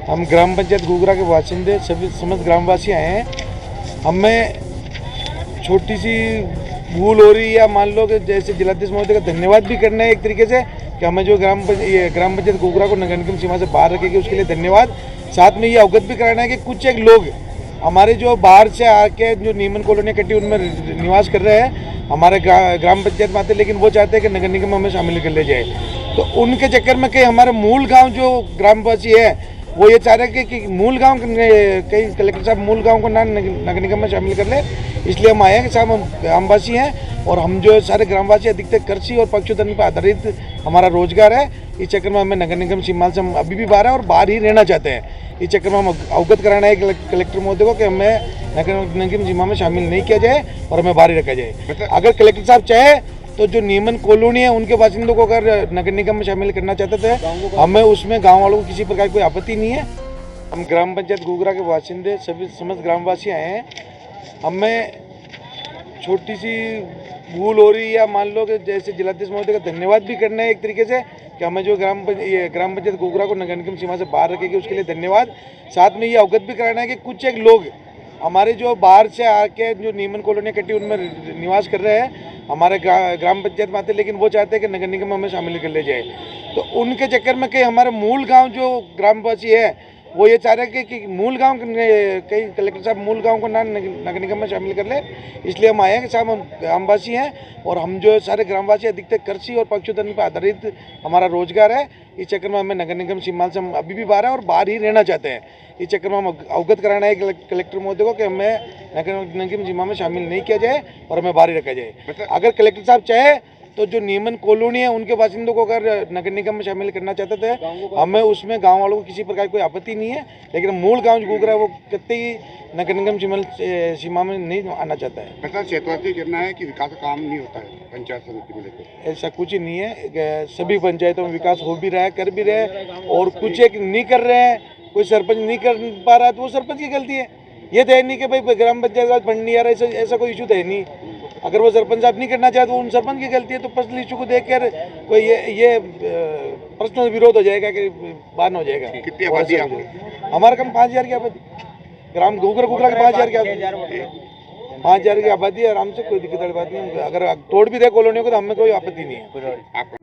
हम ग्राम पंचायत घूघरा के बाशिंदे सभी समस्त ग्रामवासी आए हैं। हमें छोटी सी भूल हो रही है या मान लो कि जैसे जिलाधीश महोदय का धन्यवाद भी करना है एक तरीके से कि हमें जो ग्राम पंचायत घूघरा को नगर निगम सीमा से बाहर रखेगी उसके लिए धन्यवाद। साथ में ये अवगत भी कराना है कि कुछ एक लोग हमारे जो बाहर से आके जो नीमन कॉलोनी कटी उनमें निवास कर रहे हैं हमारे ग्राम पंचायत में आते, लेकिन वो चाहते हैं कि नगर निगम में हमें शामिल कर लिया जाए। तो उनके चक्कर में कई हमारे मूल गांव जो ग्रामवासी है वो ये चाह रहे हैं कि मूल गांव कई कलेक्टर साहब मूल गांव को ना नगर निगम में शामिल कर ले। इसलिए हम आए हैं कि साहब हम ग्रामवासी हैं और हम जो सारे ग्रामवासी अधिकतर कृषि और पशुधन पर आधारित हमारा रोजगार है। इस चक्कर में हमें नगर निगम सीमा से हम अभी भी बाहर हैं और बाहर ही रहना चाहते हैं। इस चक्कर में हम अवगत कराना है कलेक्टर महोदय को कि हमें नगर निगम सीमा में शामिल नहीं किया जाए और हमें बाहर ही रखा जाए। अगर कलेक्टर साहब चाहे तो जो नीमन कॉलोनी है उनके बासिंदों को अगर नगर निगम में शामिल करना चाहते थे हमें उसमें गांव वालों को किसी प्रकार की कोई आपत्ति नहीं है। हम ग्राम पंचायत घूघरा के बाशिंदे सभी समस्त ग्रामवासी आए हैं। हमें छोटी सी भूल हो रही है या मान लो कि जैसे जिलाधीश महोदय का धन्यवाद भी करना है एक तरीके से कि हमें जो ग्राम पंचायत घूघरा को नगर निगम सीमा से बाहर रखेगी उसके लिए धन्यवाद। साथ में ये अवगत भी कराना है कि कुछ एक लोग हमारे जो बाहर से आके जो नीमन कॉलोनी कटी उनमें निवास कर रहे हैं हमारे ग्राम पंचायत में आते, लेकिन वो चाहते हैं कि नगर निगम में हमें शामिल कर लिया जाए। तो उनके चक्कर में कई हमारे मूल गांव जो ग्रामवासी है वो ये चाह रहे हैं कि मूल गांव कई कलेक्टर साहब मूल गांव को ना नगर निगम में शामिल कर ले। इसलिए हम आए हैं कि साहब हम ग्रामवासी हैं और हम जो सारे ग्रामवासी अधिकतर कृषि और पशुधन पर आधारित हमारा रोजगार है। इस चक्कर में हमें नगर निगम सीमा से हम अभी भी बाहर हैं और बाहर ही रहना चाहते हैं। इस चक्कर में हम अवगत कराना है कलेक्टर महोदय को कि हमें नगर निगम सीमा में शामिल नहीं किया जाए और हमें बाहर ही रखा जाए। अगर कलेक्टर साहब चाहे तो जो नीमन कॉलोनी है उनके बासिंदों को अगर नगर निगम में शामिल करना चाहते थे हमें उसमें गांव वालों को किसी प्रकार की कोई आपत्ति नहीं है, लेकिन मूल गांव जो घूघरा है वो कतई नगर निगम सीमा में नहीं आना चाहता है। ऐसा क्षेत्रवासी कहना है कि विकास का काम नहीं होता है पंचायत समिति में लेकर। ऐसा कुछ ही नहीं है, सभी पंचायतों में विकास हो भी रहा है, कर भी रहे हैं और कुछ एक नहीं कर रहे हैं। कोई सरपंच नहीं कर पा रहा है तो वो सरपंच की गलती है। ये तो है नहीं कि भाई ग्राम पंचायत फंड नहीं आ रहा है, ऐसा कोई इशू तो है नहीं। अगर वो सरपंच साहब नहीं करना चाहते तो उन सरपंच की गलती है। तो पर्सनल इशू को देखकर कोई ये पर्सनल विरोध हो जाएगा कि बान हो जाएगा। कितनी आबादी है हमारा कम 5000 की आबादी ग्राम घूघरा की 5000 की आबादी 5000 की आबादी है। आराम से कोई दिक्कत वाली बात नहीं। अगर तोड़ भी दे कॉलोनियों को तो हमें कोई आपत्ति नहीं है।